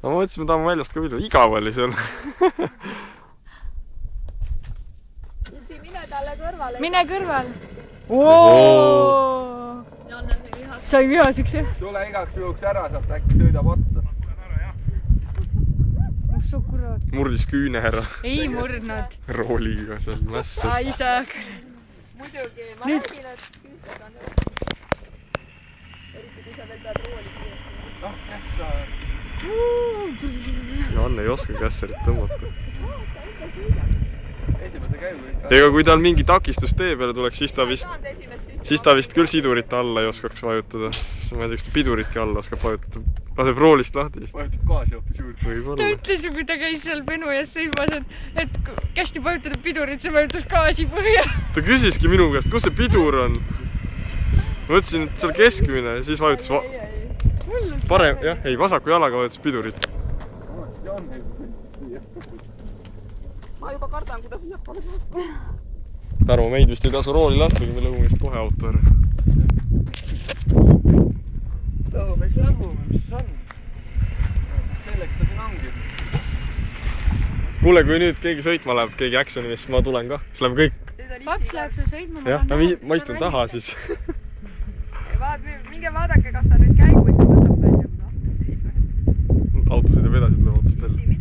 ma mõtlesin, ma tahan väljast ka vilju. Igav oli seal. Issi, mine talle kõrvale. Mine kõrval. Janne sai vihaseks. Sai vihaseks, jah? Tule igaks juhuks ära, saab äkki sõidab otsa. Su kurat. Murdis küüne ära. Ei murdnud. Rooliga seal mässas. Ai, sa Muidugi, ma räägin, et küüntega on eriti kui sa veel pead rooli kiiresti. Noh, kes sa... Janne ei oska kässerit tõmmata. Esimese käigu ikka. Ega kui tal mingi takistus tee peale tuleks, siis ta vist küll sidurit alla ei oskaks vajutada. Ma ei tea, kas ta piduritki alla oskab vajutada. Laseb roolist lahti vist. Vajutab gaasi hoopis juurde. ta Võib-olla. ütles ju, kui ta käis seal penu ees sõimas, et kästi vajutada pidurit, see vajutas gaasi põhja. Ta küsiski minu käest, kus see pidur on. Ma ütlesin, et seal keskmine ja siis vajutas parem, jah, ei, vasaku jalaga vajutas pidurit. Ma juba kardan, kuidas siiapoole saab. Tarmo, meid vist ei tasu rooli lastagi, me lõhume vist kohe auto ära. Lõhume, mis lõhume, mis see on? Selleks ta siin ongi. Kuule, kui nüüd keegi sõitma läheb, keegi actioni, siis ma tulen ka. Siis läheme kõik. Pats läheb sul sõitma. Jah, ma istun taha siis. Minge vaadake, kas ta nüüd käigu ikka võtab välja. Auto sõidab edasi, tuleb otsast jälle.